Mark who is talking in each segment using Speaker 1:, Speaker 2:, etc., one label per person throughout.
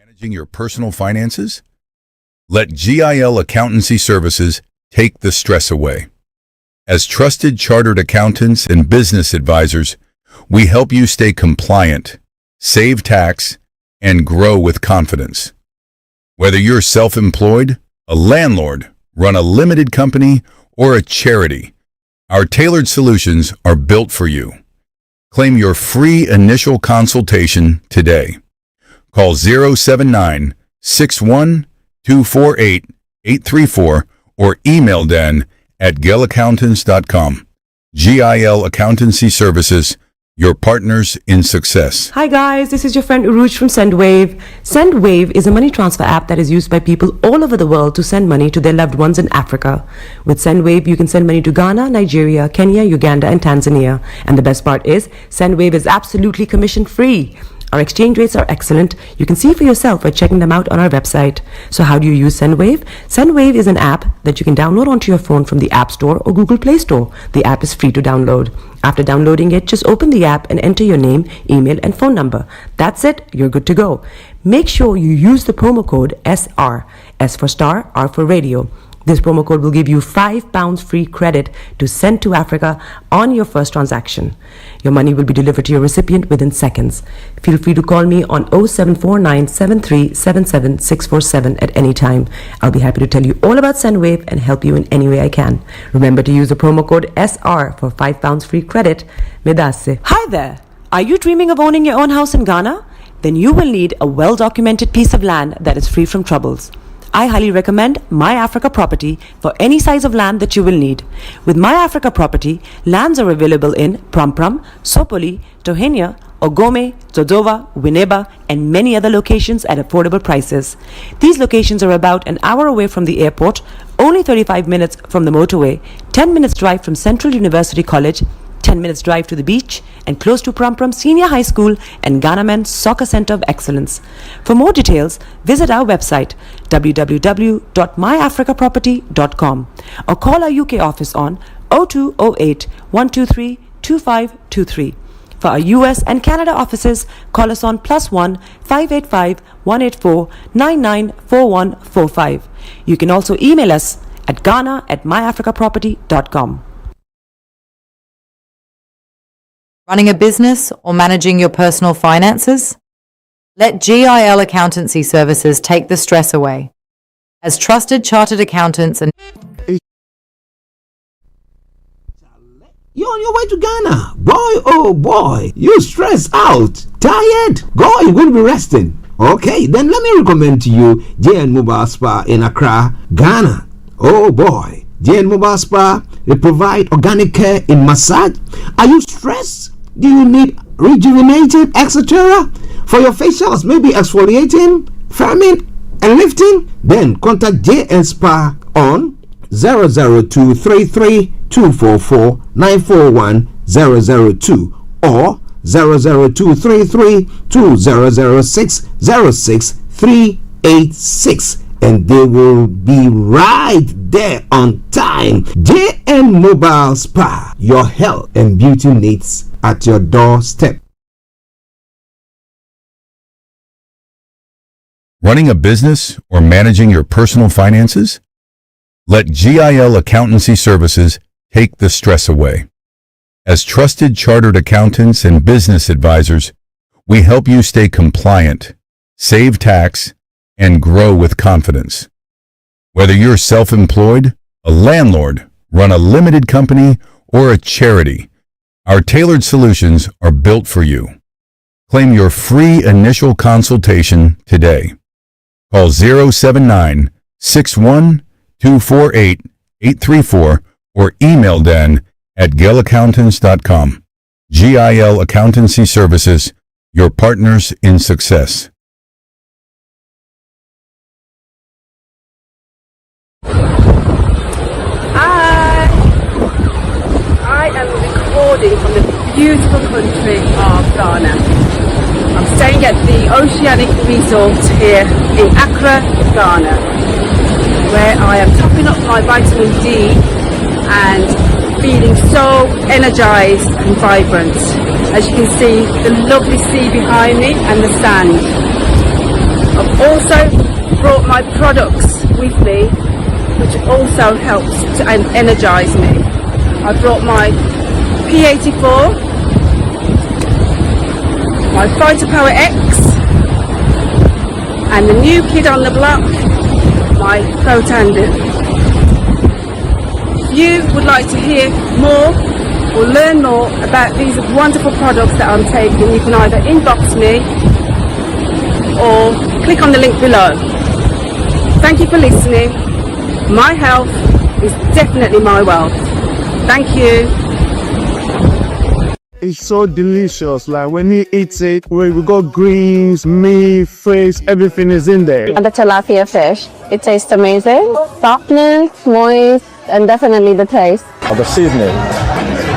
Speaker 1: Managing your personal finances? Let GIL Accountancy Services take the stress away. As trusted chartered accountants and business advisors, we help you stay compliant, save tax, and grow with confidence. Whether you're self-employed, a landlord, run a limited company, or a charity, our tailored solutions are built for you. Claim your free initial consultation today. Call 079-61-248-834 or email Dan at gilaccountants.com. GIL Accountancy Services, your partners in success.
Speaker 2: Hi guys, this is your friend Uruj from SendWave. SendWave is a money transfer app that is used by people all over the world to send money to their loved ones in Africa. With SendWave, you can send money to Ghana, Nigeria, Kenya, Uganda, and Tanzania. And the best part is, SendWave is absolutely commission free. Our exchange rates are excellent. You can see for yourself by checking them out on our website. So how do you use SendWave? SendWave is an app that you can download onto your phone from the App Store or Google Play Store. The app is free to download. After downloading it, just open the app and enter your name, email, and phone number. That's it. You're good to go. Make sure you use the promo code SR, S for Star, R for Radio. This promo code will give you £5 free credit to send to Africa on your first transaction. Your money will be delivered to your recipient within seconds. Feel free to call me on 0749 7377 647 at any time. I'll be happy to tell you all about SendWave and help you in any way I can. Remember to use the promo code SR for £5 free credit. Medasse. Hi there. Are you dreaming of owning your own house in Ghana? Then you will need a well-documented piece of land that is free from troubles. I highly recommend My Africa Property for any size of land that you will need. With My Africa Property, lands are available in Pram, Sopoli, Tohenia, Ogome, Dodova, Winneba, and many other locations at affordable prices. These locations are about an hour away from the airport, only 35 minutes from the motorway, 10 minutes drive from Central University College, 10 minutes drive to the beach, and close to Pram Senior High School and Ghana Men's Soccer Center of Excellence. For more details, visit our website www.myafricaproperty.com or call our UK office on 0208 123 2523. For our US and Canada offices, call us on +1 585 184 994145. You can also email us at ghana@myafricaproperty.com.
Speaker 3: Running a business or managing your personal finances? Let GIL Accountancy Services take the stress away. As trusted chartered accountants and...
Speaker 4: You're on your way to Ghana. Boy, oh boy, you stressed out, tired. Go, you're going to be resting. Okay, then let me recommend to you JN Mobile Spa in Accra, Ghana. Oh boy, JN Mobile Spa, they provide organic care in massage. Are you stressed? Do you need rejuvenated, etc.? For your facials, maybe exfoliating, firming, and lifting? Then contact JN Spa on 00233 244 941 002 or 00233 2006 06386, and they will be right there on time. JN Mobile Spa, your health and beauty needs at your doorstep.
Speaker 1: Running a business or managing your personal finances? Let GIL Accountancy Services take the stress away. As trusted chartered accountants and business advisors, we help you stay compliant, save tax, and grow with confidence. Whether you're self-employed, a landlord, run a limited company, or a charity, our tailored solutions are built for you. Claim your free initial consultation today. Call 079-61-248-834 or email Dan at gilaccountants.com. GIL Accountancy Services, your partners in success.
Speaker 5: From the beautiful country of Ghana. I'm staying at the Oceanic Resort here in Accra, Ghana, where I am topping up my vitamin D and feeling so energized and vibrant. As you can see, the lovely sea behind me and the sand. I've also brought my products with me, which also helps to energise me. I brought my P84, my Fighter Power X, and the new kid on the block, my Protandem. If you would like to hear more or learn more about these wonderful products that I'm taking, you can either inbox me or click on the link below. Thank you for listening. My health is definitely my wealth. Thank you.
Speaker 6: It's so delicious. Like when you eat it, we got greens, meat, fish, everything is in there.
Speaker 7: And the tilapia fish, it tastes amazing. Softness, moist, and definitely the taste.
Speaker 8: Of the seasoning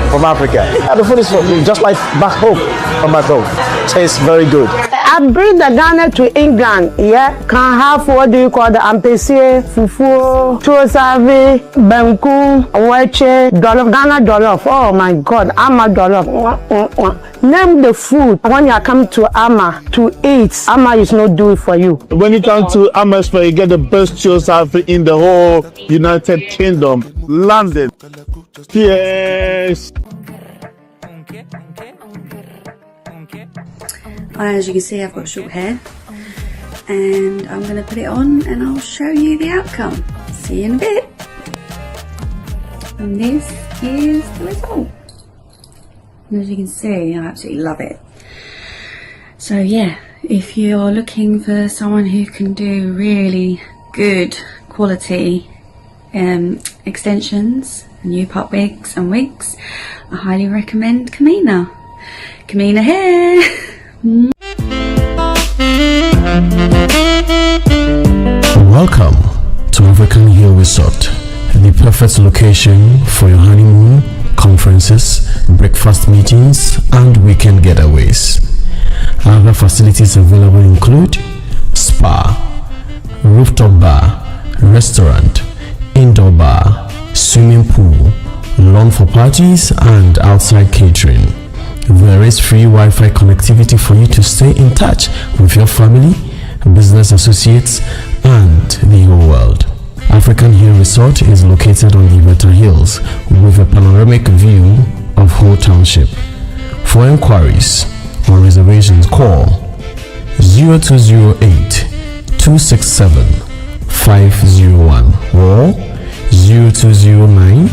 Speaker 8: from Africa. The food is just like back home, from back home. Tastes very good.
Speaker 9: I bring the Ghana to England, yeah. Can have what do you call the ampesi, fufu, chosavi, banku, weche, dollar, Ghana dollar. Oh my God, Ama dollar. Name the food. When you come to Ama to eat, Ama is not do it for you.
Speaker 6: When you come to Amersfoort, you get the best chosavi in the whole United Kingdom. London. Yes.
Speaker 10: As you can see, I've got short hair, and I'm going to put it on and I'll show you the outcome. See you in a bit. And this is the result. And as you can see, I absolutely love it. So yeah, if you're looking for someone who can do really good quality extensions, new pop wigs and wigs, I highly recommend Kamina. Kamina hair.
Speaker 11: Welcome to African Hill Resort, the perfect location for your honeymoon, conferences, breakfast meetings, and weekend getaways. Other facilities available include spa, rooftop bar, restaurant, indoor bar, swimming pool, lawn for parties, and outside catering. There is free Wi-Fi connectivity for you to stay in touch with your family, business associates, and the whole world. African Hill Resort is located on the Iveta Hills with a panoramic view of whole township. For inquiries or reservations, call 0208 267 501 or 0209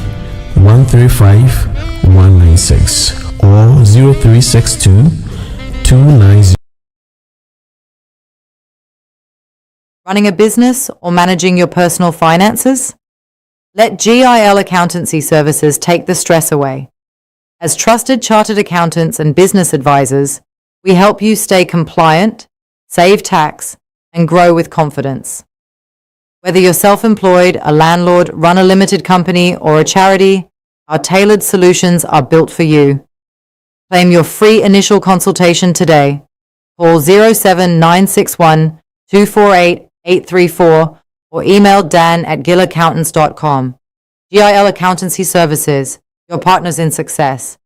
Speaker 11: 135 196 or 0362 290.
Speaker 3: Running a business or managing your personal finances? Let GIL Accountancy Services take the stress away. As trusted chartered accountants and business advisors, we help you stay compliant, save tax, and grow with confidence. Whether you're self-employed, a landlord, run a limited company, or a charity, our tailored solutions are built for you. Claim your free initial consultation today. Call 07961 248 834 or email dan@gillaccountants.com. GIL Accountancy Services, your partners in success.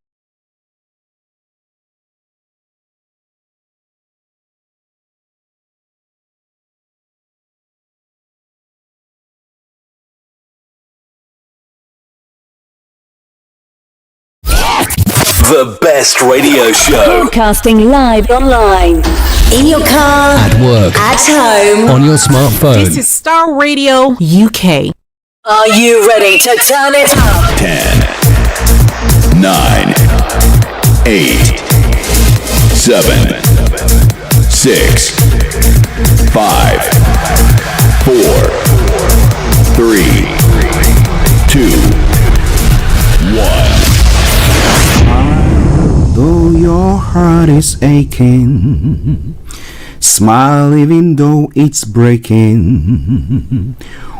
Speaker 12: The best radio show.
Speaker 13: Broadcasting live online. In your car.
Speaker 12: At work.
Speaker 13: At home.
Speaker 12: On your smartphone.
Speaker 13: This is Starr Radio UK. Are you ready to turn it up?
Speaker 12: 10, 9, 8, 7, 6, 5, 4, 3, 2, 1.
Speaker 4: Though your heart is aching, smile even though it's breaking.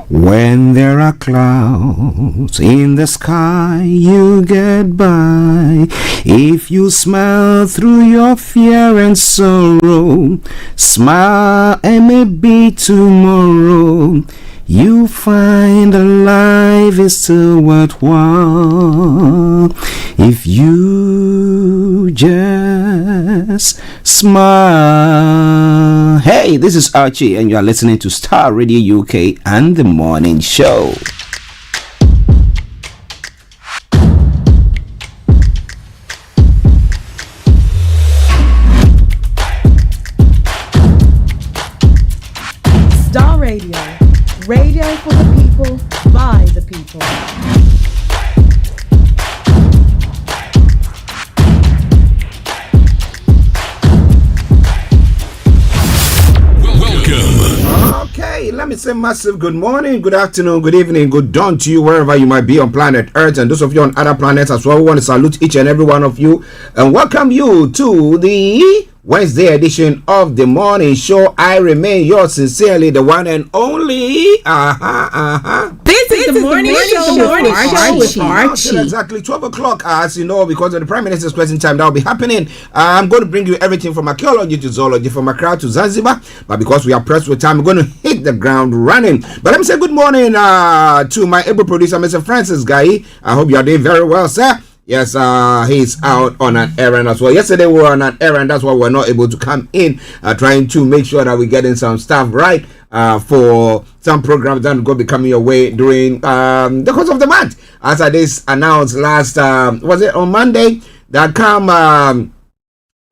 Speaker 4: When there are clouds in the sky, you get by. If you smile through your fear and sorrow, smile and maybe tomorrow you find that life is still worthwhile if you just happiness. Smile. Hey, this is Archie, and you are listening to Starr Radio UK and the Morning Show.
Speaker 14: Starr Radio. Radio for the people, by the people.
Speaker 4: Okay, let me say massive good morning, good afternoon, good evening, good dawn to you wherever you might be on planet Earth, and those of you on other planets as well. We want to salute each and every one of you and welcome you to the Wednesday edition of the Morning Show. I remain yours sincerely, the one and only.
Speaker 14: This is the morning show with Archie.
Speaker 4: Exactly 12 o'clock, as you know, because of the Prime Minister's question time that will be happening. I'm going to bring you everything from archaeology to zoology, from Accra to Zanzibar. But because we are pressed with time, we're going to hit the ground running. But let me say good morning to my able producer, Mr. Francis Guy. I hope you are doing very well, sir. Yes, he's out on an errand as well. Yesterday we were on an errand. That's why we're not able to come in, trying to make sure that we're getting some stuff right for some programs that will be coming your way during the course of the month. As I did announced last, was it on Monday? That come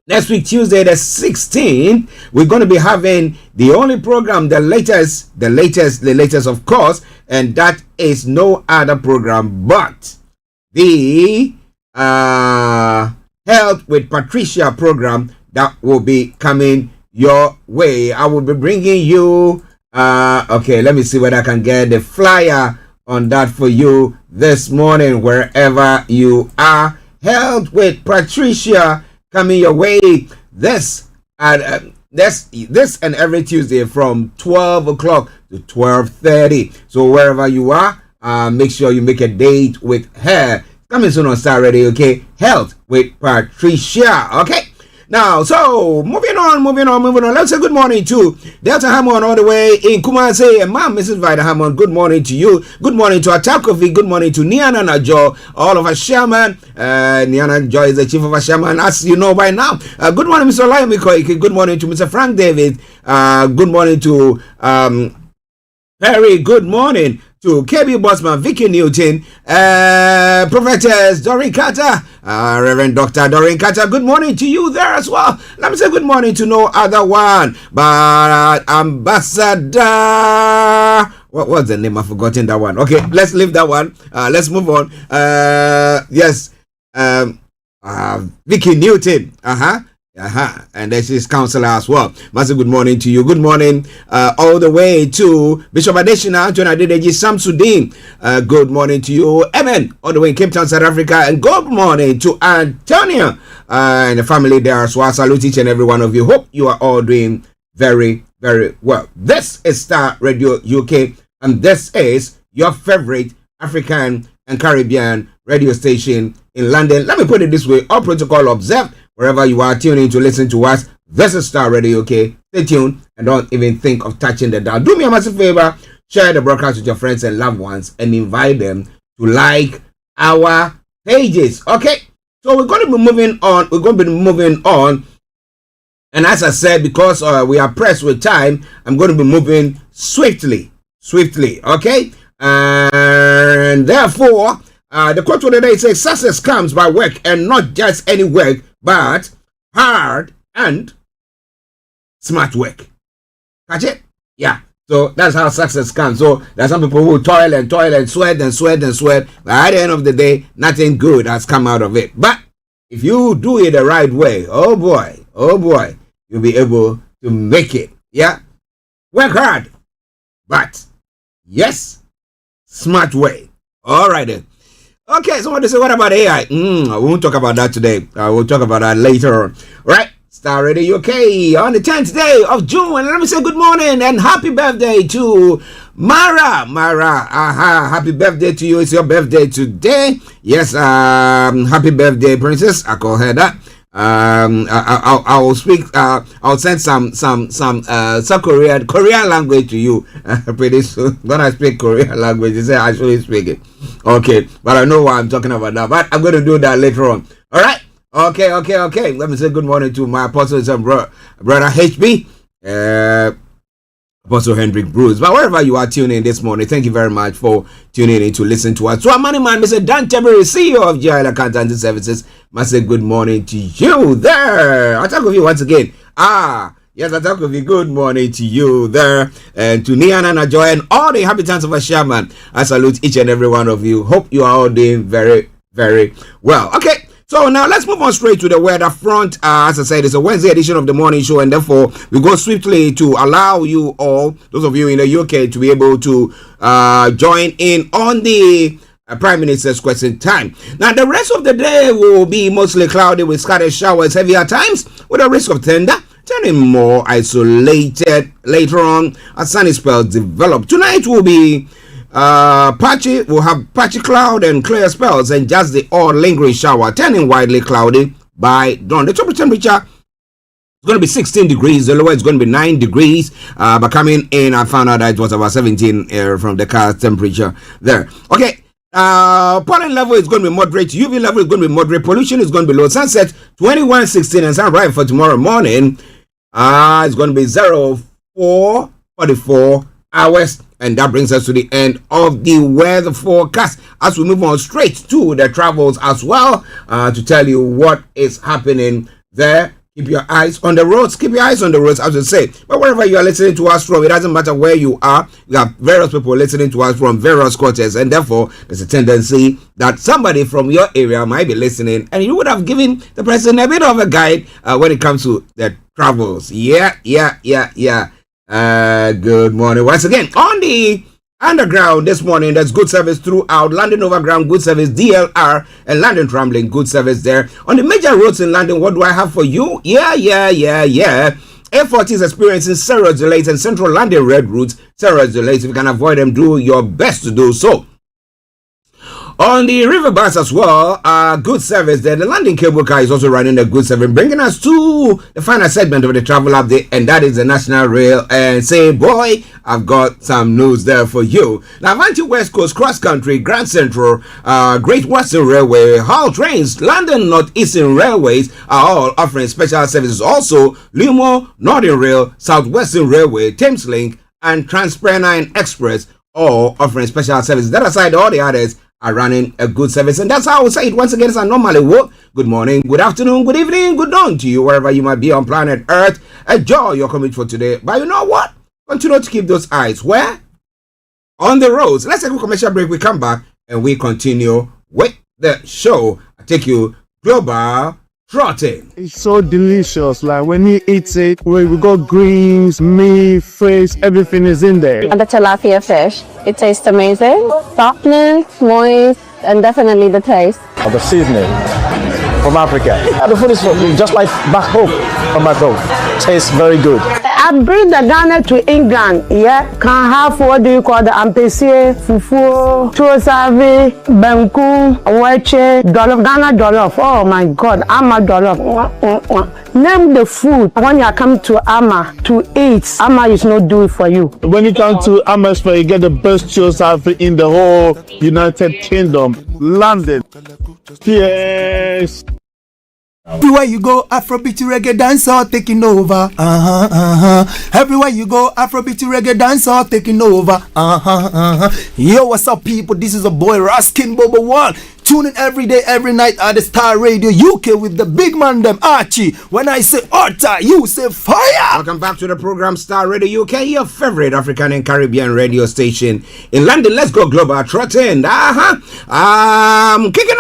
Speaker 4: next week, Tuesday the 16th, we're going to be having the only program, the latest of course, and that is no other program but the Health with Patricia program that will be coming your way. I will be bringing you okay, let me see whether I can get the flyer on that for you this morning wherever you are. Health with Patricia coming your way this and every Tuesday from 12 o'clock to 12:30. So wherever you are, make sure you make a date with her. Coming soon on Starr Radio, okay? Health with Patricia, okay? Now, so moving on. Let's say good morning to Delta Hammond all the way in Kumasi. And Mom, Mrs. Vida Hammond, good morning to you. Good morning to Atakofi. Good morning to Niana Najo, all of our chairman. Niana Joy is the chief of our chairman, as you know by now. Good morning, Mr. Olayomiko. Good morning to Mr. Frank David. Good morning to Perry. Good morning to KB Bossman, Vicky Newton, Prophetess Doreen Carter, Reverend Dr. Doreen Carter. Good morning to you there as well. Let me say good morning to no other one but Ambassador. What was the name? I've forgotten that one. Okay, let's leave that one. Let's move on. Yes, Vicky Newton. And then she's counselor as well. Massive good morning to you. Good morning all the way to Bishop Adeshina Anthony Adedeji Samsudin. Good morning to you. Amen. All the way in Cape Town, South Africa. And good morning to Antonia and the family there as well. Salute each and every one of you. Hope you are all doing very, very well. This is Starr Radio UK, and this is your favorite African and Caribbean radio station in London. Let me put it this way. All protocol observed. Wherever you are tuning to listen to us, this is Starr Radio, okay? Stay tuned and don't even think of touching the dial. Do me a massive favor, share the broadcast with your friends and loved ones and invite them to like our pages, okay? So we're going to be moving on. And as I said, because we are pressed with time, I'm going to be moving swiftly, okay? And therefore, the quote for the day says, success comes by work, and not just any work, but hard and smart work. Catch it? Yeah. So that's how success comes. So there's some people who toil and sweat. But at the end of the day, nothing good has come out of it. But if you do it the right way, oh boy, you'll be able to make it. Yeah. Work hard. But yes, smart way. All right then. Okay, somebody say, what about AI? We won't talk about that today. We'll talk about that later on. Right? Starr Radio UK on the 10th day of June. And let me say good morning and happy birthday to Mara. Happy birthday to you. It's your birthday today. Yes, happy birthday, princess. I call her that. I will speak. I'll send some Korean language to you pretty soon. When I speak Korean language, you say I should speak it. Okay, but I know why I'm talking about that. But I'm going to do that later on. All right. Okay. Let me say good morning to my apostles and brother HB, Apostle Hendrik Bruce. But wherever you are tuning in this morning, thank you very much for tuning in to listen to us. So our money man, Mr. Dan Tebury, CEO of GIL Accountancy Services, must say good morning to you there. I'll talk with you once again. Yes, I talk with you. Good morning to you there. And to Nian and Joy and all the inhabitants of Ashaman. I salute each and every one of you. Hope you are all doing very, very well. Okay. So now let's move on straight to the weather front. As I said, it's a Wednesday edition of the morning show, and therefore we go swiftly to allow you all, those of you in the UK, to be able to join in on the Prime Minister's question time. Now, the rest of the day will be mostly cloudy with scattered showers, heavy at times, with a risk of thunder, turning more isolated later on as sunny spells develop. Tonight will be patchy. We'll have patchy cloud and clear spells and just the odd lingering shower, turning widely cloudy by dawn. The top temperature is going to be 16 degrees. The lower is going to be 9 degrees. But coming in, I found out that it was about 17 from the car temperature there. Okay. Pollen level is going to be moderate. UV level is going to be moderate. Pollution is going to be low. Sunset 21:16 and sunrise for tomorrow morning. It's going to be 04:44 hours. And that brings us to the end of the weather forecast as we move on straight to the travels as well to tell you what is happening there. Keep your eyes on the roads. Keep your eyes on the roads, as I say. But wherever you are listening to us from, it doesn't matter where you are. You have various people listening to us from various quarters, and therefore there's a tendency that somebody from your area might be listening, and you would have given the person a bit of a guide when it comes to the travels. Yeah. Good morning once again. On the underground this morning, there's good service throughout. London Overground, good service. DLR and London Trambling, good service there. On the major roads in London, what do I have for you? Yeah. A40 is experiencing serious delays, and Central London Red routes, serious delays. If you can avoid them, do your best to do so. On the river bus as well, good service there. The London cable car is also running a good service, bringing us to the final segment of the travel update, and that is the National Rail. And say, boy, I've got some news there for you. Now, Avanti West Coast, Cross Country, Grand Central, Great Western Railway, Hull Trains, London North Eastern Railways are all offering special services. Also, Lumo, Northern Rail, South Western Railway, Thameslink, and Transpennine Express all offering special services. That aside, all the others are running a good service, and that's how I will say it once again as I normally would. Good morning, good afternoon, good evening, good dawn to you wherever you might be on planet Earth. Enjoy your commute for today. But you know what? Continue to keep those eyes where? On the roads. Let's take a commercial break. We come back and we continue with the show. I take you global trotting.
Speaker 6: It's so delicious. Like when you eat it, we got greens, meat, fish, everything is in there.
Speaker 7: And the tilapia fish, it tastes amazing. Softness, moist, and definitely the taste.
Speaker 8: Of the seasoning from Africa. The food is just like back home from my home. Tastes very good.
Speaker 9: I bring the Ghana to England, yeah. Can have what do you call the ampesi, fufu, chosavi, banku, weche, dollar, Ghana dollar. Oh my God, Ama dollar. Name the food when you come to Ama to eat. Ama is not do it for you.
Speaker 6: When you come to Amersfoort, you get the best chosavi in the whole United Kingdom. London. Yes.
Speaker 15: Everywhere you go, Afrobeat reggae dancehall taking over. Everywhere you go, Afrobeat reggae dancehall taking over. Yo, what's up, people? This is a boy Raskin Bobo One. Tune in every day, every night at the Starr Radio UK with the big man them Archie. When I say Orta, you say fire.
Speaker 4: Welcome back to the program Starr Radio UK, your favorite African and Caribbean radio station in London. Let's go global trotting. Kicking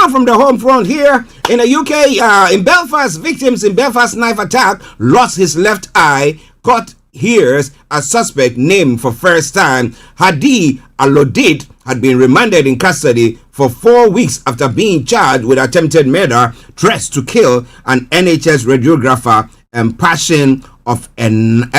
Speaker 4: off from the home front here in the UK. In Belfast, victims in Belfast knife attack lost his left eye. Caught hears a suspect named for first time. Hadi Alodid had been remanded in custody for 4 weeks after being charged with attempted murder, threats to kill an NHS radiographer, and possession of and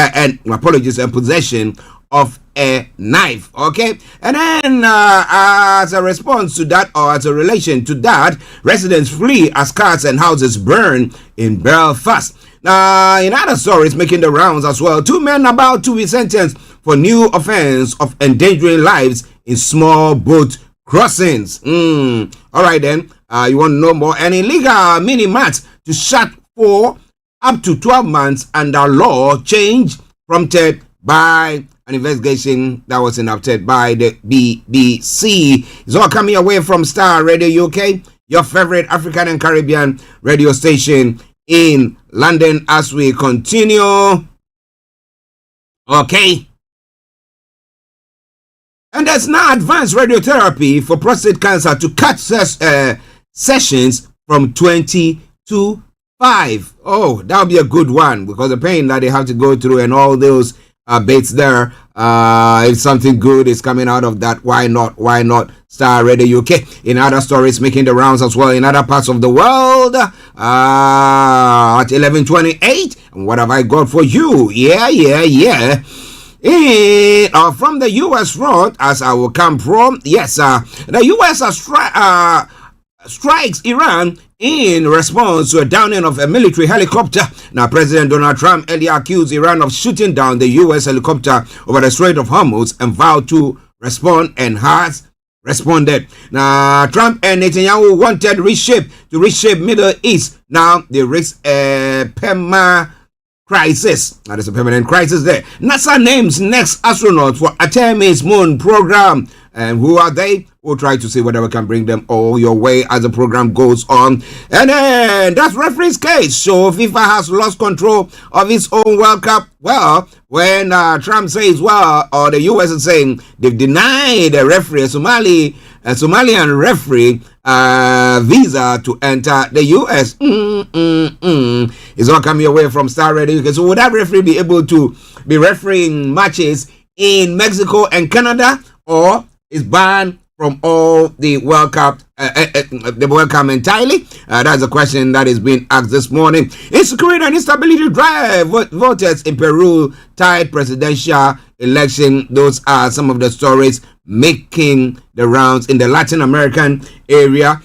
Speaker 4: possession of a knife. Okay, and then as a response to that, or as a relation to that, residents flee as cars and houses burn in Belfast. Now, in other stories making the rounds as well, 2 men about to be sentenced for new offense of endangering lives in small boat crossings. All right then. You want to know more? An illegal mini-mart to shut for up to 12 months under law change prompted by an investigation that was enacted by the BBC. It's all coming away from Starr Radio UK, your favorite African and Caribbean radio station in London, as we continue. Okay. And there's now advanced radiotherapy for prostate cancer to cut sessions from 20 to 5. Oh, that would be a good one, because the pain that they have to go through and all those bits there, if something good is coming out of that, why not? Why not? Starr Radio UK. In other stories making the rounds as well in other parts of the world, at 11:28. And what have I got for you? Yeah. From the U.S. front, as I will come from, yes, the U.S. strikes Iran in response to a downing of a military helicopter. Now, President Donald Trump earlier accused Iran of shooting down the U.S. helicopter over the Strait of Hormuz and vowed to respond, and has responded. Now, Trump and Netanyahu wanted to reshape Middle East. Now, they risk a permanent crisis. Now, there's a permanent crisis there. NASA names next astronaut for Artemis moon program. And who are they? We'll try to see whatever can bring them all your way as the program goes on. And then that's referee's case. So FIFA has lost control of its own World Cup. Well, when Trump says, or the US is saying they've denied a referee, a Somalian referee, visa to enter the US. It's not coming away from Starr Radio. So would that referee be able to be refereeing matches in Mexico and Canada, or is banned from all the World Cup, the World Cup entirely? That's a question that is being asked this morning. Insecurity and instability drive voters in Peru tied presidential election. Those are some of the stories making the rounds in the Latin American area.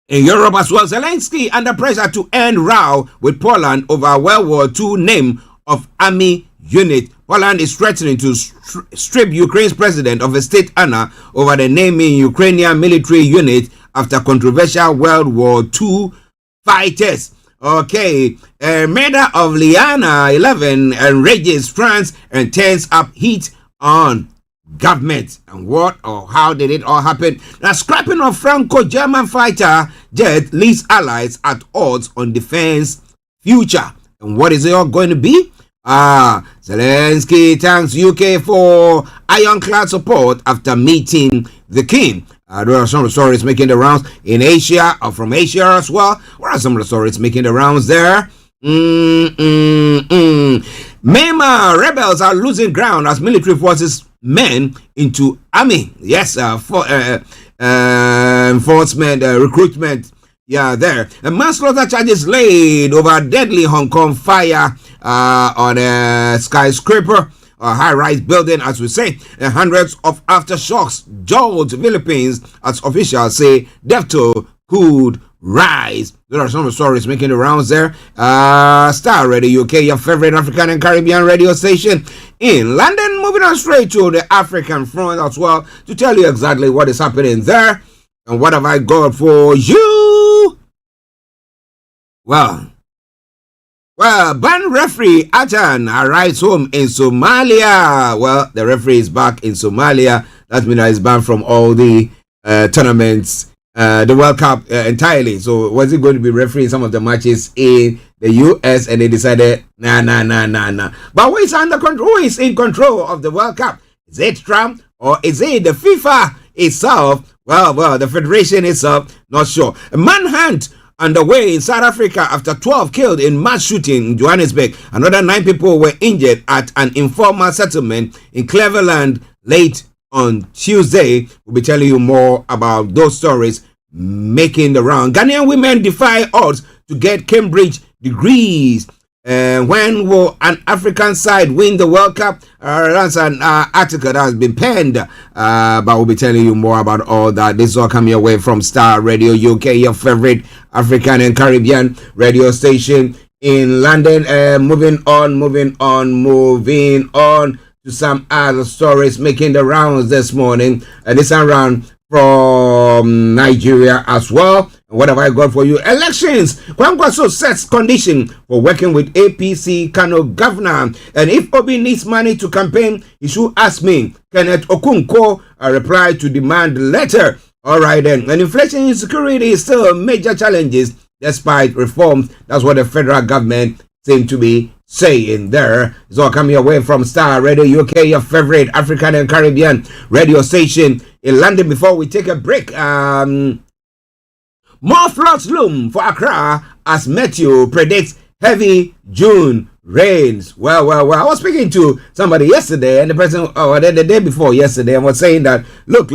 Speaker 4: In Europe as well, Zelensky under pressure to end row with Poland over World War II name of army unit. Poland is threatening to strip Ukraine's president of a state honor over the naming Ukrainian military unit after controversial World War II fighters. Okay, a murder of Liana 11 enrages France and turns up heat on government. And what or how did it all happen? Now, scrapping of Franco-German fighter jet leaves allies at odds on defense future. And what is it all going to be? Zelensky thanks UK for ironclad support after meeting the king. There are some of the stories making the rounds in Asia, or from Asia as well. What are some of the stories making the rounds there? Myanmar rebels are losing ground as military forces men into army. Yes, enforcement, recruitment. Yeah, there. A manslaughter charges laid over deadly Hong Kong fire on a skyscraper, a high-rise building, as we say. And hundreds of aftershocks jolted Philippines as officials say death toll could rise. There are some of the stories making the rounds there. Starr Radio UK, your favorite African and Caribbean radio station in London. Moving on straight to the African front as well to tell you exactly what is happening there. And what have I got for you? Well, banned referee Atan arrives home in Somalia. Well, the referee is back in Somalia. That means he's banned from all the tournaments, the World Cup entirely. So was he going to be refereeing some of the matches in the US? And they decided, nah. But who is under control? Who is in control of the World Cup? Is it Trump or is it the FIFA itself? Well, the federation itself, not sure. A manhunt underway in South Africa after 12 killed in mass shooting in Johannesburg. Another 9 people were injured at an informal settlement in Cleveland late on Tuesday. We'll be telling you more about those stories making the round. Ghanaian women defy odds to get Cambridge degrees. When will an African side win the World Cup? That's an article that has been penned, but we'll be telling you more about all that. This is all coming away from Starr Radio UK, your favorite African and Caribbean radio station in London. Moving on to some other stories making the rounds this morning. This around from Nigeria as well. What have I got for you? Elections. Kwangwaso sets condition for working with APC Kano governor. And if Obi needs money to campaign, he should ask me. Kenneth Okunko replied to demand letter. All right then. And inflation insecurity is still major challenges despite reforms. That's what the federal government seem to be saying there. It's all coming away from Starr Radio UK, your favorite African and Caribbean radio station in London. Before we take a break, more floods loom for Accra as Meteo predicts heavy June rains. Well. I was speaking to somebody yesterday, and the person, the day before yesterday, and was saying that, look.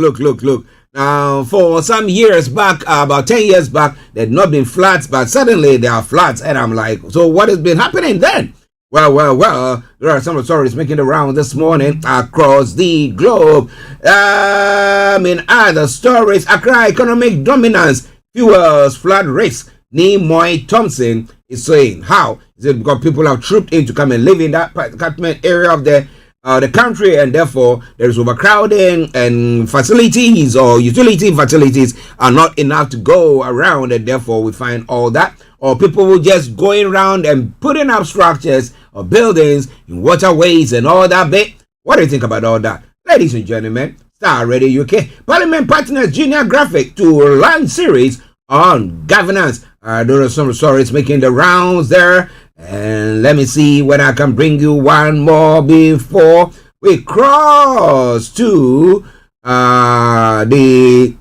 Speaker 4: For some years back, about 10 years back, there had not been floods, but suddenly there are floods. And I'm like, so what has been happening then? Well, there are some stories making the round this morning across the globe. In other stories, Accra economic dominance fuels flood risk. Nimoy Thompson is saying, how? Is it because people have trooped in to come and live in that catchment area of the country, and therefore there is overcrowding and facilities or utility facilities are not enough to go around, and therefore we find all that? Or people will just going around and putting up structures or buildings in waterways and all that bit? What do you think about all that? Ladies and gentlemen, Starr Radio UK Parliament partners junior graphic to land series on governance. There are some stories making the rounds there. And let me see when I can bring you one more before we cross to the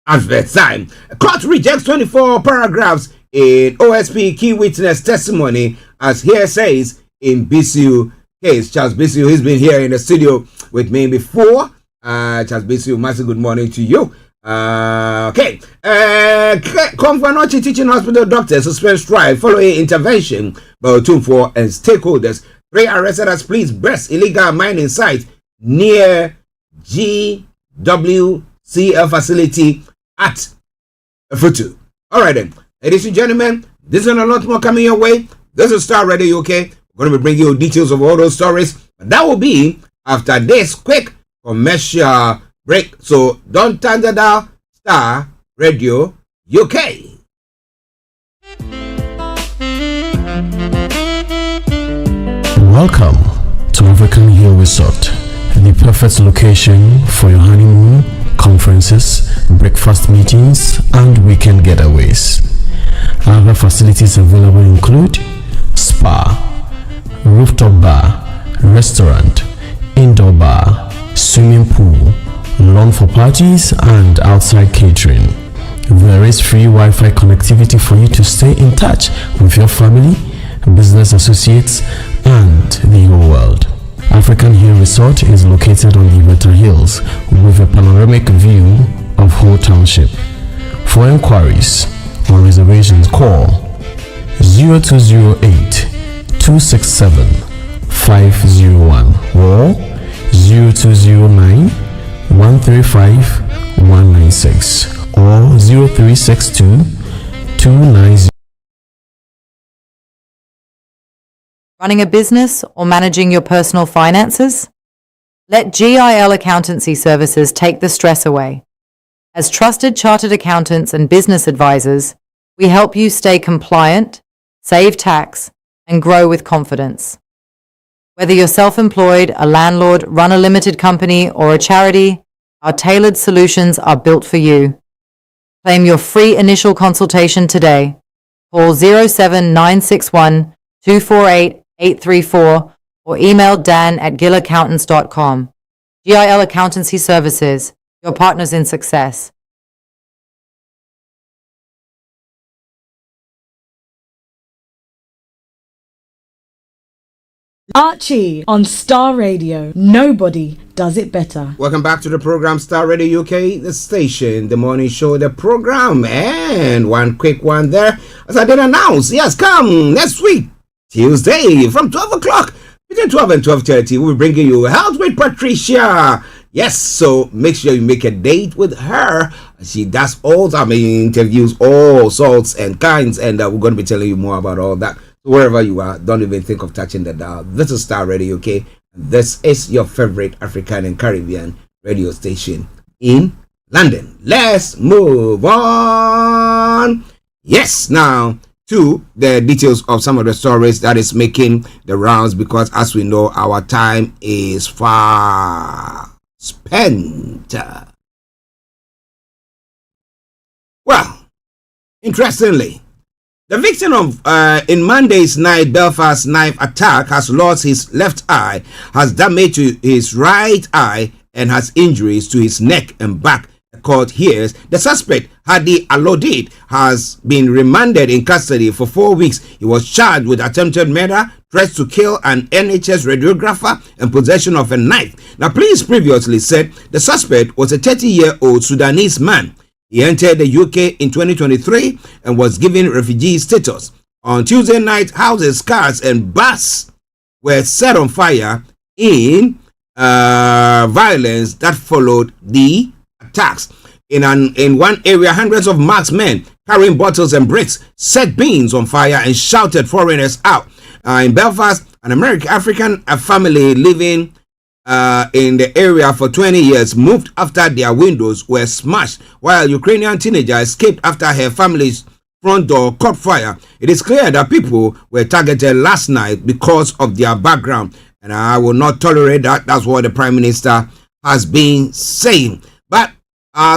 Speaker 4: advert time. Court rejects 24 paragraphs in OSP key witness testimony as hearsays in BCU case. Charles BCU, he's been here in the studio with me before. Charles BCU, massive good morning to you. Okay. Archie teaching hospital doctors suspend strike following intervention by Otumfuo and stakeholders. 3 arrested as police breast illegal mining site near GWCL facility at Futu. Alright then, ladies and gentlemen, this and a lot more coming your way. This is Starr Radio UK. We're going to be bringing you details of all those stories, but that will be after this quick commercial break. So don't turn the dial. Starr Radio UK.
Speaker 11: Welcome to African Hill Resort, the perfect location for your honeymoon, conferences, breakfast meetings, and weekend getaways. Other facilities available include spa, rooftop bar, restaurant, indoor bar, swimming pool, lawn for parties, and outside catering. There is free Wi-Fi connectivity for you to stay in touch with your family, business associates, and the whole world. African Hill Resort is located on the Iveta Hills with a panoramic view of whole township. For inquiries or reservations, call 0208 267 501 or 0209 135 196 or 0362 290.
Speaker 3: Running a business or managing your personal finances? Let GIL Accountancy Services take the stress away. As trusted chartered accountants and business advisors, we help you stay compliant, save tax, and grow with confidence. Whether you're self-employed, a landlord, run a limited company, or a charity, our tailored solutions are built for you. Claim your free initial consultation today. Call 07961 248 834 or email dan@gillaccountants.com. GIL Accountancy Services, your partners in success.
Speaker 14: Archie on Starr Radio. Nobody does it better.
Speaker 4: Welcome back to the program Starr Radio UK, the station, the morning show, the program. And one quick one there, as I did announce, yes, come next week, Tuesday, from 12 o'clock, between 12 and 12:30, we'll be bringing you Health with Patricia. Yes, so make sure you make a date with her. She does all, interviews, all sorts and kinds, and we're going to be telling you more about all that. So wherever you are, don't even think of touching the dial. This is Starr Radio UK, and this is your favorite African and Caribbean radio station in London. Let's move on. Yes, now to the details of some of the stories that is making the rounds, because as we know, our time is far spent. Well, interestingly, the victim of in Monday's night Belfast knife attack has lost his left eye, has damage to his right eye, and has injuries to his neck and back. The court hears the suspect, Hadi Alodid, has been remanded in custody for 4 weeks. He was charged with attempted murder, threats to kill an NHS radiographer, and possession of a knife. Now, police previously said the suspect was a 30-year-old Sudanese man. He entered the UK in 2023 and was given refugee status. On Tuesday night, houses, cars, and bus were set on fire in violence that followed the attacks. In one area, hundreds of masked men carrying bottles and bricks set beans on fire and shouted foreigners out. In Belfast, an African family living in the area for 20 years moved after their windows were smashed, while Ukrainian teenager escaped after her family's front door caught fire. It is clear that people were targeted last night because of their background, and I will not tolerate that. That's what the Prime Minister has been saying. But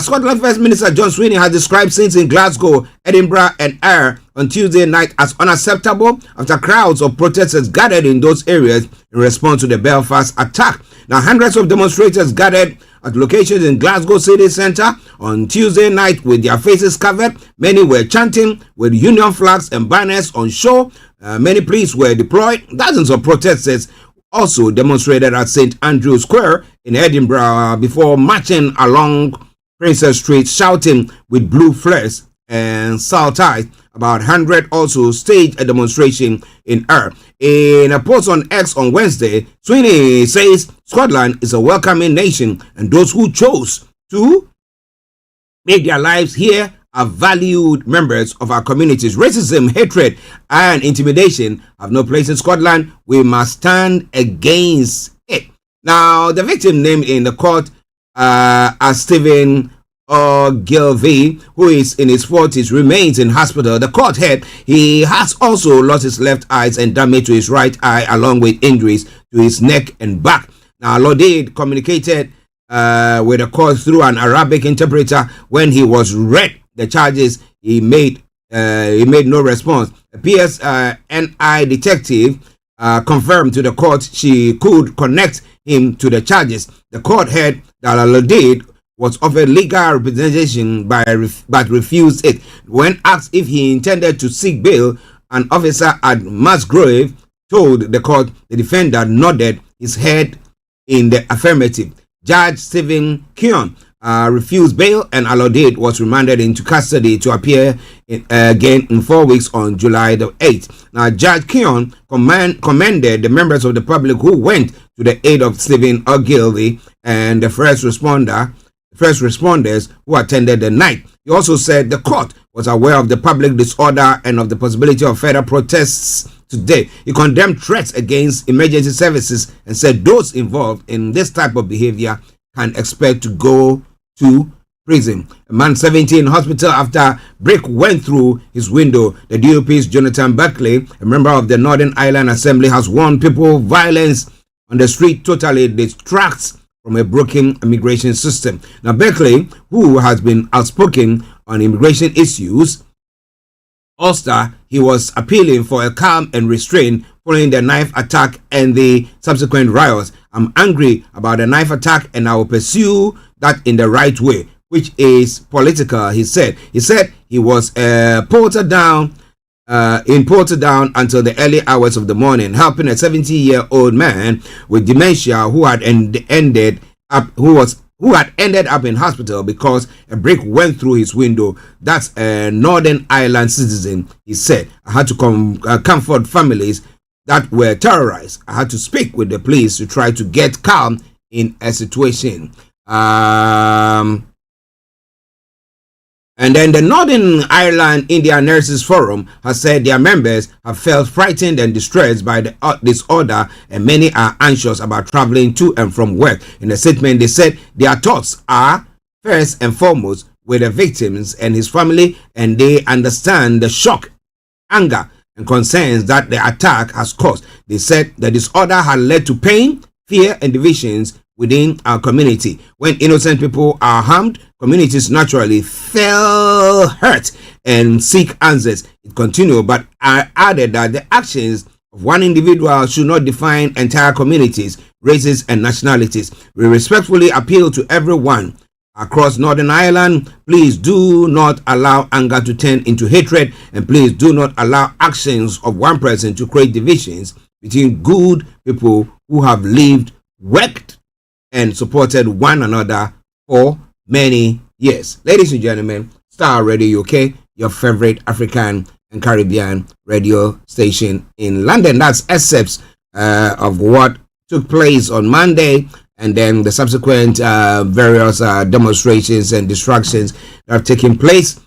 Speaker 4: Scotland First Minister John Sweeney has described scenes in Glasgow, Edinburgh, and Ayr on Tuesday night as unacceptable after crowds of protesters gathered in those areas in response to the Belfast attack. Now, hundreds of demonstrators gathered at locations in Glasgow city centre on Tuesday night with their faces covered. Many were chanting with union flags and banners on show. Many police were deployed. Dozens of protesters also demonstrated at St Andrew's Square in Edinburgh before marching along Princess Street, shouting with blue flares and saltires. About 100 also staged a demonstration in Ayr. In a post on X on Wednesday, Sweeney says Scotland is a welcoming nation, and those who chose to make their lives here are valued members of our communities. Racism, hatred, and intimidation have no place in Scotland. We must stand against it. Now, the victim named in the court as Stephen Ogilvie, who is in his 40s, remains in hospital. The court head, he has also lost his left eye and damage to his right eye, along with injuries to his neck and back. Now, Lodid communicated with the court through an Arabic interpreter. When he was read the charges, he made no response. A PSNI detective confirmed to the court she could connect him to the charges. The court head that Lodid was offered legal representation but refused it. When asked if he intended to seek bail, an officer at Musgrave told the court the defendant nodded his head in the affirmative. Judge Stephen Keon refused bail, and Alodid was remanded into custody to appear again in 4 weeks on July the 8th. Now, Judge Keon commended the members of the public who went to the aid of Stephen Ogilvie and the first responders who attended the night. He also said the court was aware of the public disorder and of the possibility of further protests today. He condemned threats against emergency services and said those involved in this type of behavior can expect to go to prison. A man 70 in hospital after brick went through his window. The DUP's Jonathan Buckley, a member of the Northern Ireland Assembly, has warned people violence on the street totally distracts from a broken immigration system. Now, Buckley, who has been outspoken on immigration issues, Ulster, he was appealing for a calm and restraint following the knife attack and the subsequent riots. I'm angry about the knife attack and I will pursue that in the right way, which is political, he said. He said he was Portadown until the early hours of the morning, helping a 70-year-old man with dementia who had ended up in hospital because a brick went through his window. That's a Northern Ireland citizen, he said. I had to comfort families that were terrorized. I had to speak with the police to try to get calm in a situation. And then the Northern Ireland India Nurses Forum has said their members have felt frightened and distressed by the disorder, and many are anxious about traveling to and from work. In a statement, they said their thoughts are first and foremost with the victims and his family, and they understand the shock, anger, and concerns that the attack has caused. They said the disorder had led to pain, fear, and divisions within our community. When innocent people are harmed, communities naturally feel hurt and seek answers. It continued, but I added that the actions of one individual should not define entire communities, races, and nationalities. We respectfully appeal to everyone across Northern Ireland, please do not allow anger to turn into hatred, and please do not allow actions of one person to create divisions between good people who have lived, worked, and supported one another for many years. Ladies and gentlemen, Starr Radio UK, your favorite African and Caribbean radio station in London. That's excerpts of what took place on Monday, and then the subsequent various demonstrations and distractions that have taken place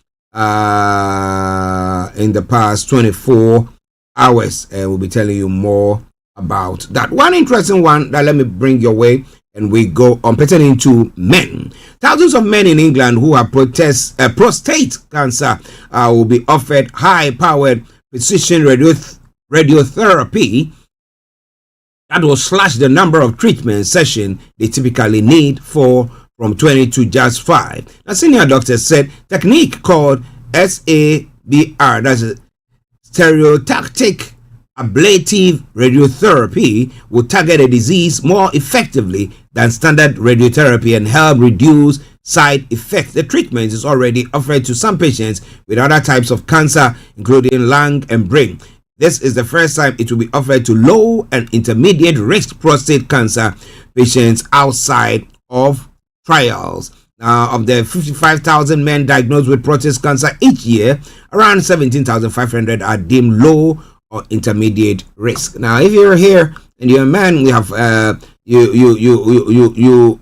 Speaker 4: in the past 24 hours. And we'll be telling you more about that. One interesting one that let me bring your way, and we go on pertaining to men. Thousands of men in England who have prostate cancer will be offered high-powered precision radiotherapy that will slash the number of treatment sessions they typically need from 20 to just 5. A senior doctor said technique called SABR, that's a stereotactic ablative radiotherapy, will target a disease more effectively than standard radiotherapy and help reduce side effects. The treatment is already offered to some patients with other types of cancer, including lung and brain. This is the first time it will be offered to low and intermediate risk prostate cancer patients outside of trials. Of the 55,000 men diagnosed with prostate cancer each year, around 17,500 are deemed low or intermediate risk. Now, if you're here and you're a man, we have you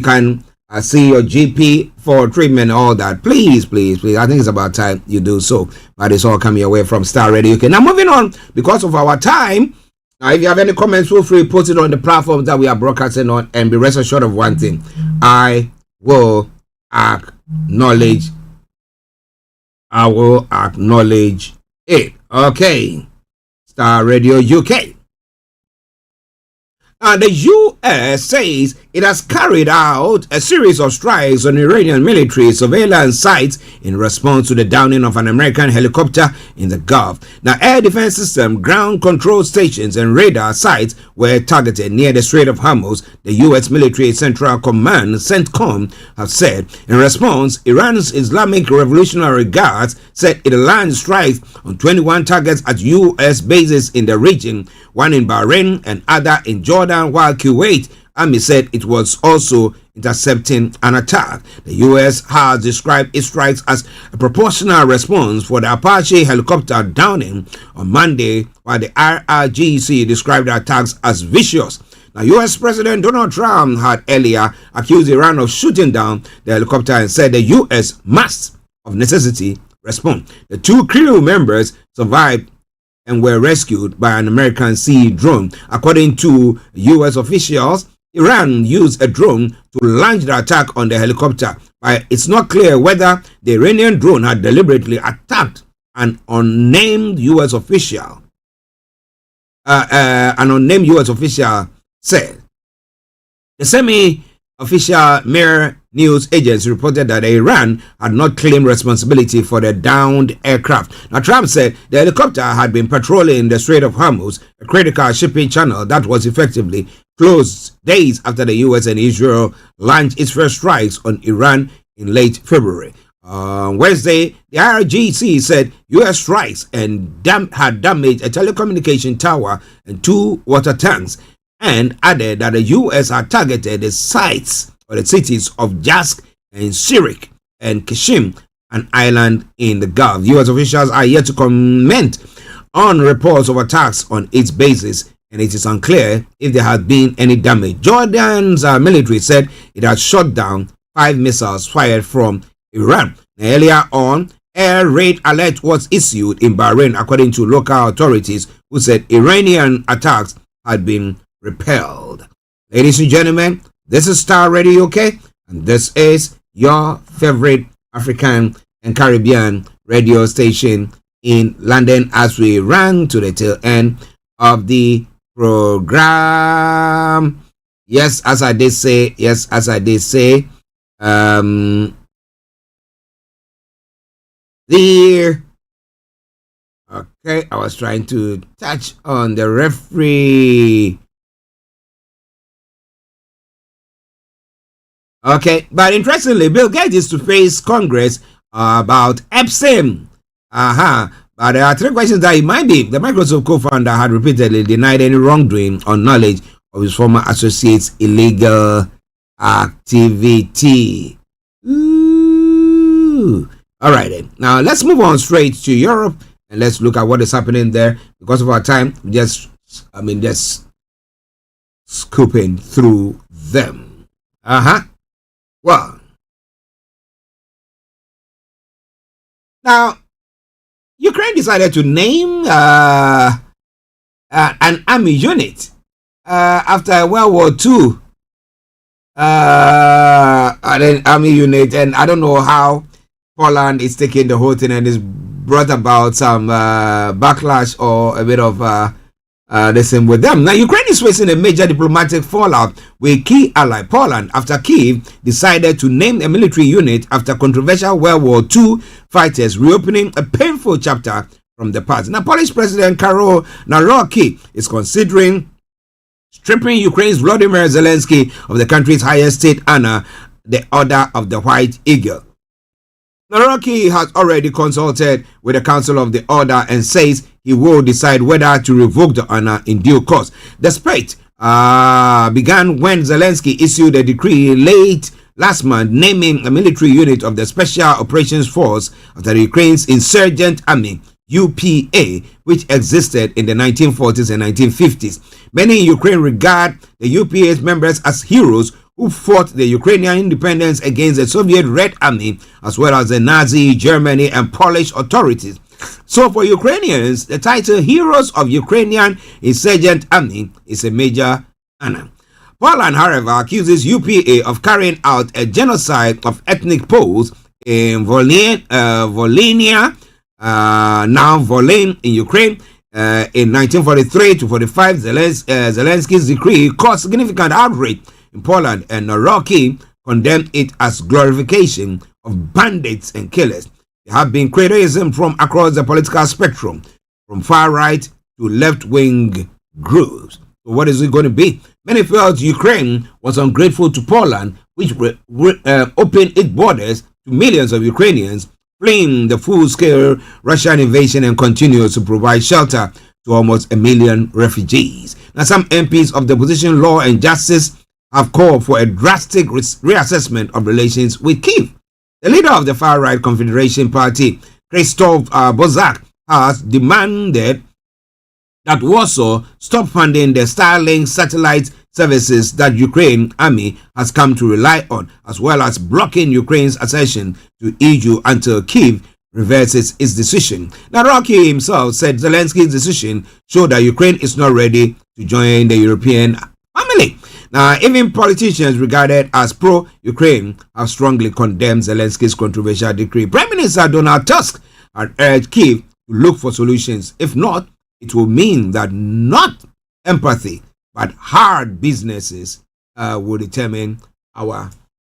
Speaker 4: can see your GP for treatment, all that. Please. I think it's about time you do so. But it's all coming away from Starr Radio UK. Now, moving on, because of our time. Now, if you have any comments, feel free to post it on the platforms that we are broadcasting on, and be rest assured of one thing: I will acknowledge it. Okay, Starr Radio UK. The U.S. says it has carried out a series of strikes on Iranian military surveillance sites in response to the downing of an American helicopter in the Gulf. Now, air defense system, ground control stations, and radar sites were targeted near the Strait of Hormuz, the U.S. Military Central Command, CENTCOM, have said. In response, Iran's Islamic Revolutionary Guards said it launched strikes on 21 targets at U.S. bases in the region, one in Bahrain and other in Jordan, while Kuwait Army said it was also intercepting an attack. The U.S. has described its strikes as a proportional response for the Apache helicopter downing on Monday, while the IRGC described the attacks as vicious. Now, U.S. President Donald Trump had earlier accused Iran of shooting down the helicopter and said the U.S. must, of necessity, respond. The two crew members survived and were rescued by an American Sea drone. According to U.S. officials, Iran used a drone to launch the attack on the helicopter, but it's not clear whether the Iranian drone had deliberately attacked an unnamed U.S. official. An unnamed U.S. official said. The semi-official Mir news agency reported that Iran had not claimed responsibility for the downed aircraft. Now, Trump said the helicopter had been patrolling the Strait of Hormuz, a critical shipping channel that was effectively closed days after the U.S. and Israel launched its first strikes on Iran in late February. On Wednesday, the IRGC said U.S. strikes and had damaged a telecommunication tower and 2 water tanks, and added that the U.S. had targeted the sites or the cities of Jask and Sirik and Kashim, an island in the Gulf. U.S. officials are yet to comment on reports of attacks on its bases, and it is unclear if there has been any damage. Jordan's military said it had shot down 5 missiles fired from Iran. Earlier on, air raid alert was issued in Bahrain, according to local authorities, who said Iranian attacks had been repelled. Ladies and gentlemen, this is Starr Radio UK, and this is your favorite African and Caribbean radio station in London as we run to the tail end of the program. Yes, as I did say, okay, I was trying to touch on the referee. Okay, but interestingly, Bill Gates is to face Congress about Epstein. But there are three questions that it might be. The Microsoft co-founder had repeatedly denied any wrongdoing or knowledge of his former associates' illegal activity. Ooh. All right, then. Now let's move on straight to Europe and let's look at what is happening there. Because of our time, just scooping through them. Well, now Ukraine decided to name an army unit after World War II. An army unit, and I don't know how Poland is taking the whole thing and it's brought about some backlash or a bit of the same with them. Now, Ukraine is facing a major diplomatic fallout with key ally Poland after Kyiv decided to name a military unit after controversial World War II fighters, reopening a painful chapter from the past. Now, Polish President Karol Nawrocki is considering stripping Ukraine's Volodymyr Zelensky of the country's highest state honor, the Order of the White Eagle. Nawrocki has already consulted with the Council of the Order and says he will decide whether to revoke the honor in due course. The spate began when Zelensky issued a decree late last month naming a military unit of the Special Operations Force after Ukraine's insurgent army, UPA, which existed in the 1940s and 1950s. Many in Ukraine regard the UPA's members as heroes who fought the Ukrainian independence against the Soviet Red Army, as well as the Nazi Germany and Polish authorities. So for Ukrainians, the title Heroes of Ukrainian Insurgent Army is a major honor. Poland, however, accuses UPA of carrying out a genocide of ethnic Poles in Volhynia, now Volyn in Ukraine. In 1943 to 45, Zelensky's decree caused significant outrage in Poland, and Nawrocki condemned it as glorification of bandits and killers. There have been criticism from across the political spectrum, from far right to left-wing groups. So what is it going to be? Many felt Ukraine was ungrateful to Poland, which opened its borders to millions of Ukrainians fleeing the full-scale Russian invasion and continues to provide shelter to almost 1 million refugees. Now, some MPs of the opposition Law and Justice have called for a drastic reassessment of relations with Kyiv. The leader of the far-right Confederation Party, Krzysztof Bosak, has demanded that Warsaw stop funding the Starlink satellite services that Ukraine army has come to rely on, as well as blocking Ukraine's accession to EU until Kyiv reverses its decision. Nawrocki himself said Zelensky's decision showed that Ukraine is not ready to join the European family. Now, even politicians regarded as pro-Ukraine have strongly condemned Zelensky's controversial decree. Prime Minister Donald Tusk had urged Kyiv to look for solutions. If not, it will mean that not empathy, but hard businesses will determine our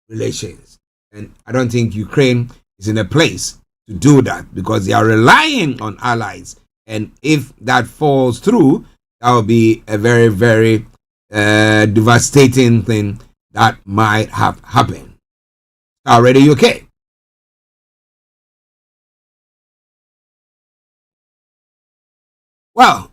Speaker 4: relations. And I don't think Ukraine is in a place to do that because they are relying on allies. And if that falls through, that will be a very, very devastating thing that might have happened. Already UK. Well,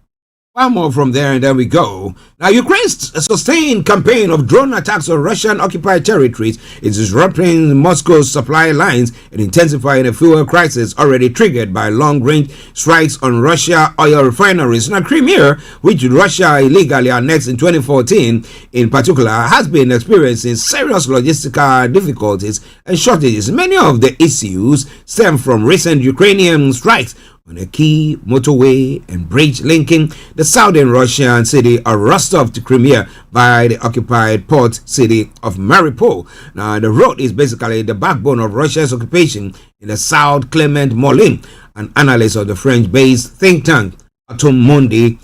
Speaker 4: One more from there, and then we go. Now, Ukraine's sustained campaign of drone attacks on Russian-occupied territories is disrupting Moscow's supply lines and intensifying a fuel crisis already triggered by long-range strikes on Russia oil refineries. Now, Crimea, which Russia illegally annexed in 2014, in particular, has been experiencing serious logistical difficulties and shortages. Many of the issues stem from recent Ukrainian strikes on a key motorway and bridge linking the southern Russian city of Rostov to Crimea by the occupied port city of Mariupol. Now, the road is basically the backbone of Russia's occupation in the south. Clement Molin, an analyst of the French-based think tank Atom Mundi,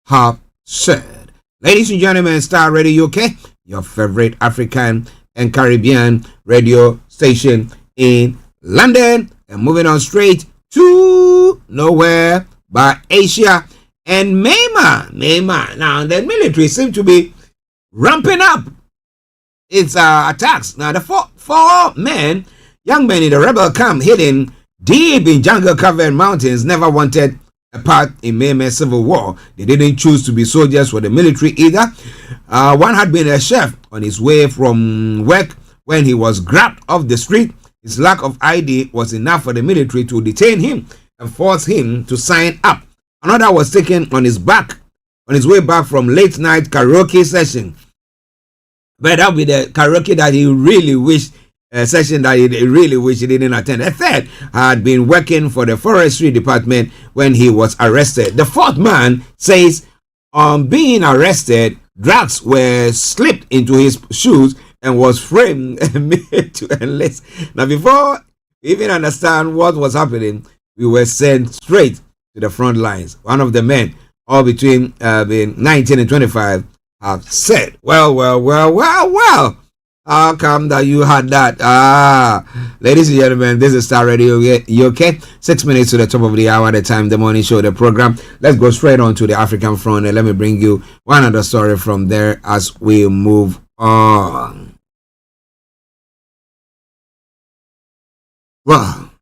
Speaker 4: have said. Ladies and gentlemen, Starr Radio UK, your favorite African and Caribbean radio station in London, and moving on straight to nowhere but Asia and Myanmar. Now, the military seem to be ramping up its attacks. Now, the four young men in the rebel camp hidden deep in jungle-covered mountains never wanted a part in Myanmar's civil war. They didn't choose to be soldiers for the military either. One had been a chef on his way from work when he was grabbed off the street. His lack of ID was enough for the military to detain him and force him to sign up. Another was taken on his way back from late night karaoke session. But that would be the karaoke that he really wished, session that he really wished he didn't attend. A third had been working for the forestry department when he was arrested. The fourth man says on being arrested, drugs were slipped into his shoes and was framed and made to enlist. Now, before we even understand what was happening, we were sent straight to the front lines. One of the men, all between 19 and 25, have said, well, how come that you had that? Ladies and gentlemen, this is Starr Radio UK. 6 minutes to the top of the hour, the time, the morning show, the program. Let's go straight on to the African front, and let me bring you one other story from there as we move on. Well,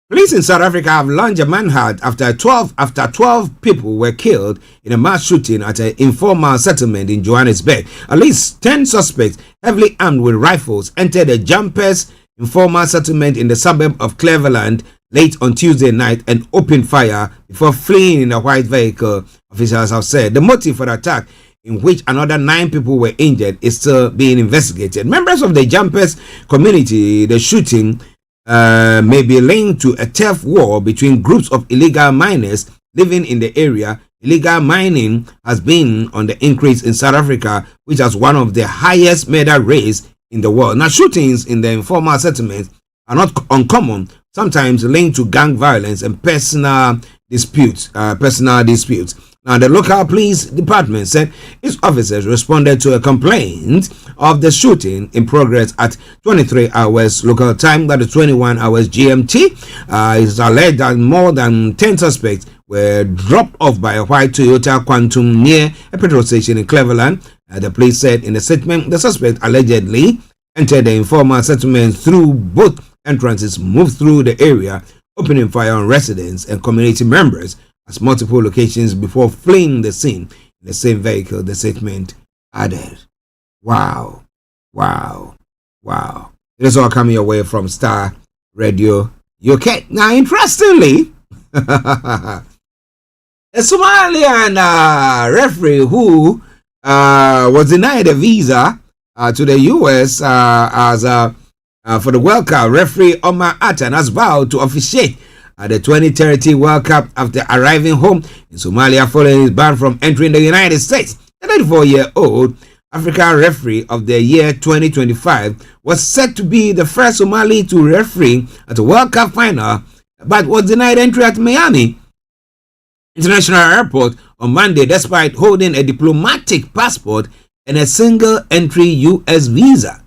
Speaker 4: police in South Africa have launched a manhunt after 12 people were killed in a mass shooting at an informal settlement in Johannesburg. At least 10 suspects, heavily armed with rifles, entered a Jumpers informal settlement in the suburb of Cleveland late on Tuesday night and opened fire before fleeing in a white vehicle, officials have said. The motive for the attack, in which another 9 people were injured, is still being investigated. Members of the Jumpers community, the shooting may be linked to a turf war between groups of illegal miners living in the area. Illegal mining has been on the increase in South Africa, which has one of the highest murder rates in the world. Now, shootings in the informal settlements are not uncommon, sometimes linked to gang violence and personal disputes. Now, the local police department said its officers responded to a complaint of the shooting in progress at 23 hours local time, that is 21 hours GMT. It's alleged that more than 10 suspects were dropped off by a white Toyota Quantum near a petrol station in Cleveland. The police said in a statement, the suspect allegedly entered the informal settlement through both entrances, moved through the area, opening fire on residents and community members at multiple locations before fleeing the scene in the same vehicle, the statement added. Wow. It is all coming away from Starr Radio UK. Now, interestingly, a Somalian referee who was denied a visa to the US for the World Cup, referee Omar Atan, has vowed to officiate at the 2030 World Cup after arriving home in Somalia following his ban from entering the United States. The 34-year-old African referee of the year 2025 was set to be the first Somali to referee at a World Cup final, but was denied entry at Miami International Airport on Monday despite holding a diplomatic passport and a single entry US visa.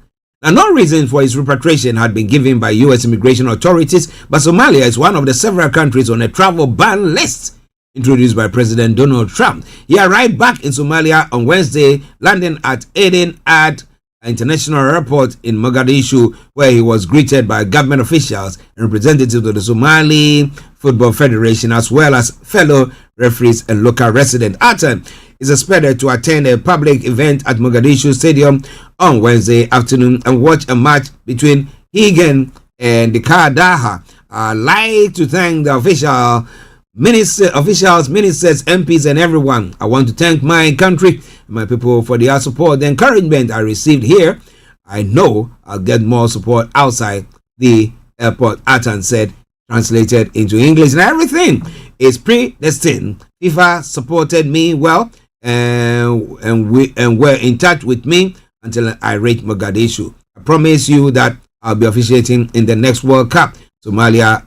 Speaker 4: Now, no reason for his repatriation had been given by U.S. immigration authorities, but Somalia is one of the several countries on a travel ban list introduced by President Donald Trump. He arrived back in Somalia on Wednesday, landing at Aden Ad International Airport in Mogadishu, where he was greeted by government officials and representatives of the Somali Football Federation, as well as fellow referees and local residents. Atan is expected to attend a public event at Mogadishu Stadium on Wednesday afternoon and watch a match between Higan and the Kadaha. I'd like to thank the officials, ministers, MPs, and everyone. I want to thank my country, my people, for their support, the encouragement I received here. I know I'll get more support outside the airport, Atan said, translated into English. And everything is predestined. FIFA supported me well and were in touch with me until I reached Mogadishu. I promise you that I'll be officiating in the next World Cup. Somalia,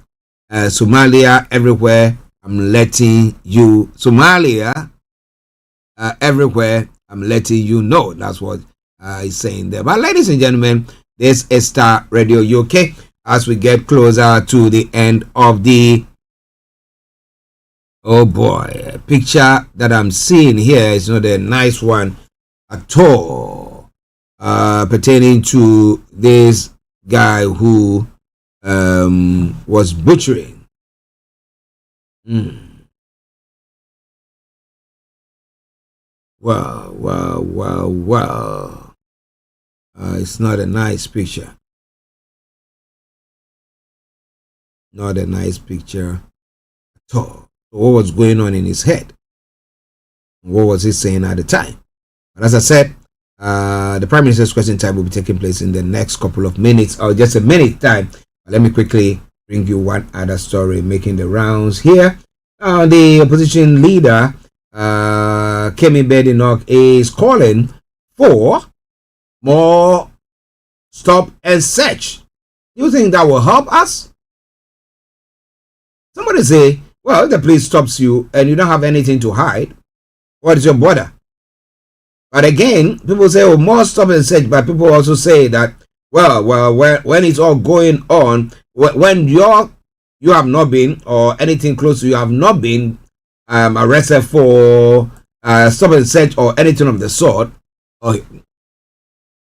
Speaker 4: everywhere. I'm letting you. Somalia, everywhere. I'm letting you know. That's what he's saying there. But ladies and gentlemen, this is Starr Radio UK. As we get closer to the end of the picture that I'm seeing here is not a nice one at all, pertaining to this guy who was butchering. Well. It's not a nice picture. Not a nice picture at all. What was going on in his head? What was he saying at the time? But as I said, the Prime Minister's question time will be taking place in the next couple of minutes, or just a minute time. Let me quickly bring you one other story making the rounds here. The opposition leader, Kemi Badenoch, is calling for more stop and search. You think that will help us? Somebody say, well, if the police stops you and you don't have anything to hide, what is your border? But again, people say, oh, more stop and search, but people also say that, well, when it's all going on, when you have not been, or anything close to you have not been arrested for stop and search or anything of the sort, or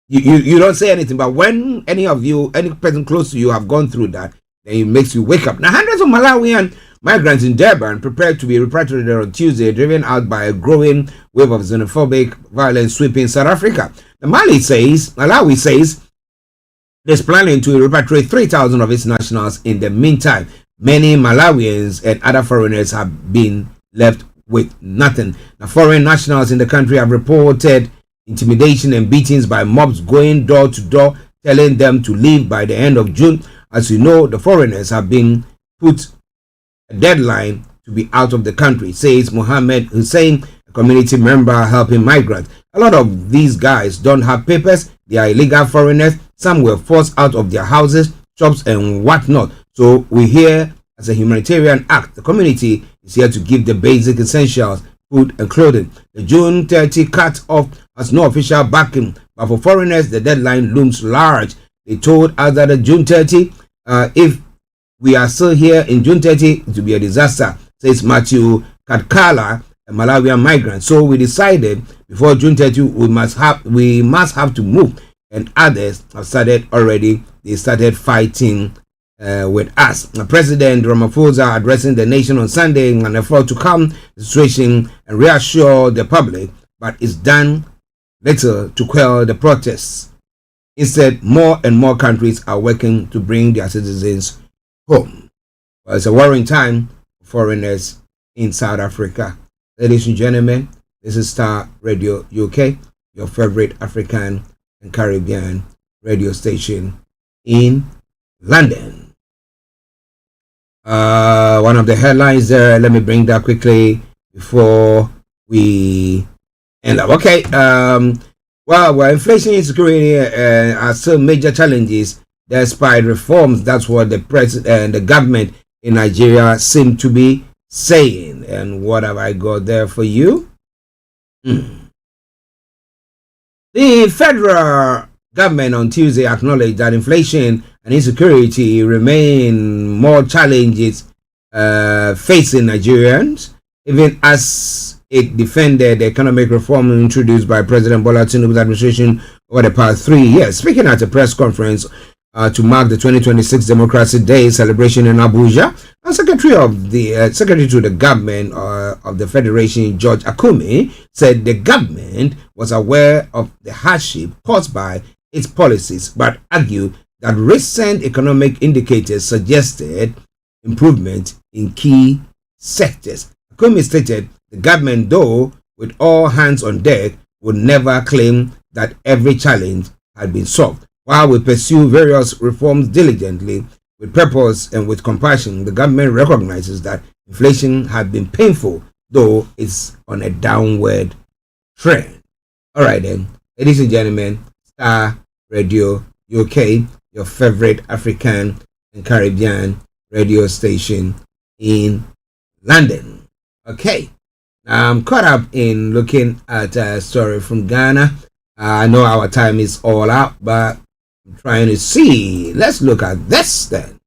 Speaker 4: you don't say anything. But when any person close to you have gone through that, then it makes you wake up. Now, hundreds of Malawian migrants in Durban prepared to be repatriated on Tuesday, driven out by a growing wave of xenophobic violence sweeping South Africa. Malawi says it's planning to repatriate 3,000 of its nationals. In the meantime, many Malawians and other foreigners have been left with nothing. Now, foreign nationals in the country have reported intimidation and beatings by mobs going door to door, telling them to leave by the end of June. As you know, the foreigners have been put a deadline to be out of the country, says Mohammed Hussein, a community member helping migrants. A lot of these guys don't have papers. They are illegal foreigners. Some were forced out of their houses, shops, and whatnot. So we here, as a humanitarian act, the community is here to give the basic essentials, food and clothing. The June 30 cut-off has no official backing, but for foreigners, the deadline looms large. They told us that June 30, if we are still here in June 30, it will be a disaster, says Matthew Katkala, a Malawian migrant. So we decided before June 30, we must have to move. And others have started already. They started fighting with us. President Ramaphosa addressing the nation on Sunday in an effort to calm the situation and reassure the public, but it's done little to quell the protests. Instead, more and more countries are working to bring their citizens home. Well, it's a worrying time for foreigners in South Africa. Ladies and gentlemen, this is Starr Radio UK, your favorite African and Caribbean radio station in London. One of the headlines there, let me bring that quickly before we end up. Okay, well, inflation and insecurity are still major challenges despite reforms. That's what the president and the government in Nigeria seem to be saying. And what have I got there for you? The federal government on Tuesday acknowledged that inflation and insecurity remain more challenges facing Nigerians, even as it defended the economic reform introduced by President Bola Tinubu's administration over the past 3 years. Speaking at a press conference to mark the 2026 Democracy Day celebration in Abuja. And Secretary to the government of the Federation, George Akumi, said the government was aware of the hardship caused by its policies, but argued that recent economic indicators suggested improvement in key sectors. Akumi stated the government, though with all hands on deck, would never claim that every challenge had been solved. While we pursue various reforms diligently, with purpose and with compassion, the government recognizes that inflation has been painful, though it's on a downward trend. All right then, ladies and gentlemen, Starr Radio UK, your favorite African and Caribbean radio station in London. Okay, now I'm caught up in looking at a story from Ghana. I know our time is all out, but I'm trying to see. Let's look at this then.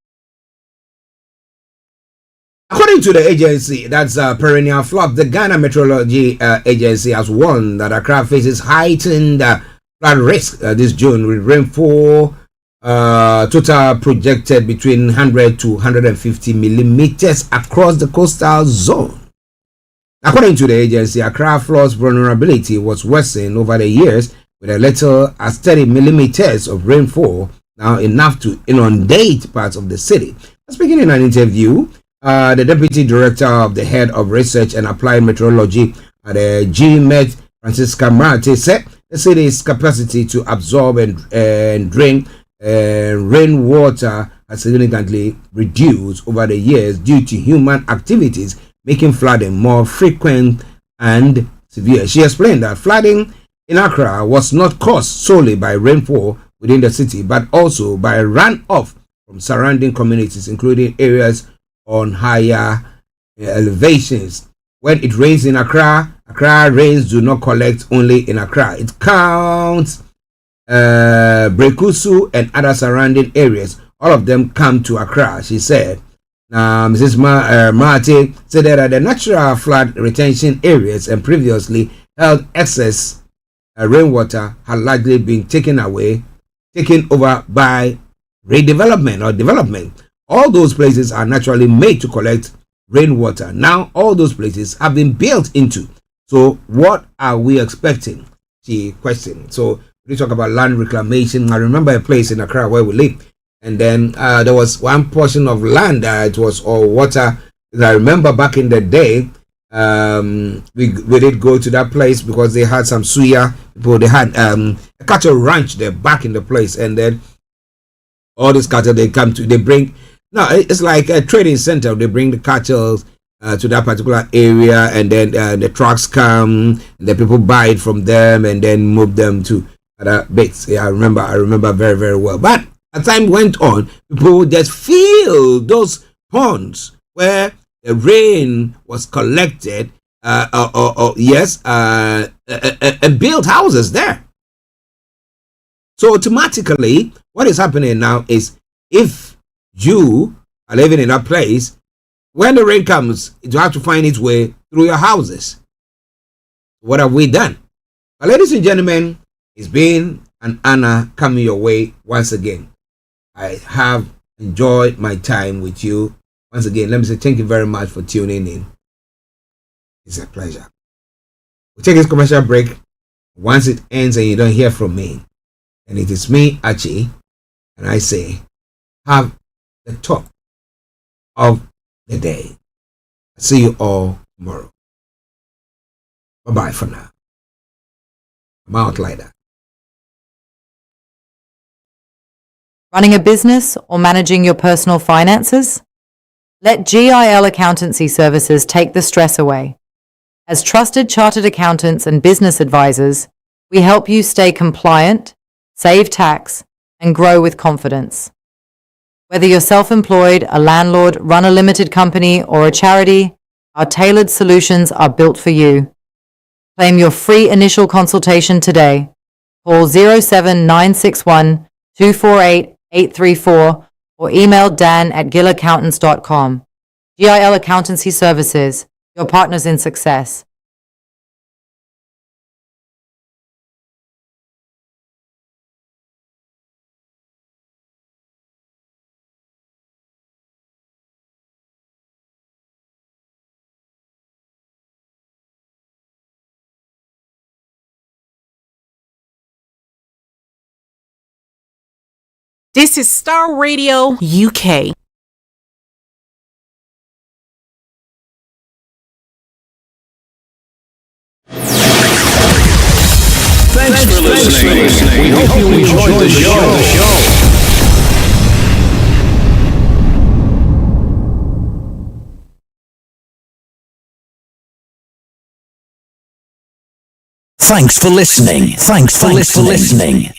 Speaker 4: According to the agency, that's Perennial Flood, the Ghana Meteorology Agency has warned that Accra faces heightened flood risk this June, with rainfall total projected between 100 to 150 millimeters across the coastal zone. According to the agency, Accra flood's vulnerability was worsened over the years, with as little as 30 millimeters of rainfall, now enough to inundate parts of the city. Speaking in an interview, the Deputy Director of the Head of Research and Applied Meteorology at the GMET, Francisca Marte, said the city's capacity to absorb and drain rainwater has significantly reduced over the years due to human activities, making flooding more frequent and severe. She explained that flooding in Accra was not caused solely by rainfall within the city, but also by runoff from surrounding communities, including areas on higher elevations. When it rains in Accra, Accra rains do not collect only in Accra. It counts Brekusu and other surrounding areas. All of them come to Accra, she said. Now, Mrs. Marte said that the natural flood retention areas and previously held excess rainwater had largely been taken over by redevelopment or development. All those places are naturally made to collect rainwater. Now, all those places have been built into. So, what are we expecting? She questioned. So, we talk about land reclamation. I remember a place in Accra where we live, and then there was one portion of land that it was all water. And I remember back in the day, we did go to that place because they had some suya people. They had a cattle ranch there back in the place, and then all these cattle they bring. No, it's like a trading center. They bring the cattle to that particular area, and then the trucks come, and the people buy it from them, and then move them to other bits. Yeah, I remember very, very well. But as time went on, people just fill those ponds where the rain was collected, and built houses there. So automatically, what is happening now is, if you are living in that place, when the rain comes, it will have to find its way through your houses. What have we done? Well, ladies and gentlemen, it's been an honor coming your way once again. I have enjoyed my time with you. Once again, let me say thank you very much for tuning in. It's a pleasure. We'll take this commercial break. Once it ends and you don't hear from me, and it is me, Archie, and I say, have the top of the day. See you all tomorrow. Bye-bye for now. I'm out like that.
Speaker 3: Running a business or managing your personal finances? Let GIL Accountancy Services take the stress away. As trusted chartered accountants and business advisors, we help you stay compliant, save tax, and grow with confidence. Whether you're self-employed, a landlord, run a limited company, or a charity, our tailored solutions are built for you. Claim your free initial consultation today. Call 07961 248 834 or email dan@gillaccountants.com. GIL Accountancy Services, your partners in success.
Speaker 13: This is Starr Radio UK.
Speaker 12: Thanks for listening. We hope you enjoyed the show.
Speaker 16: Thanks for listening. Thanks for listening.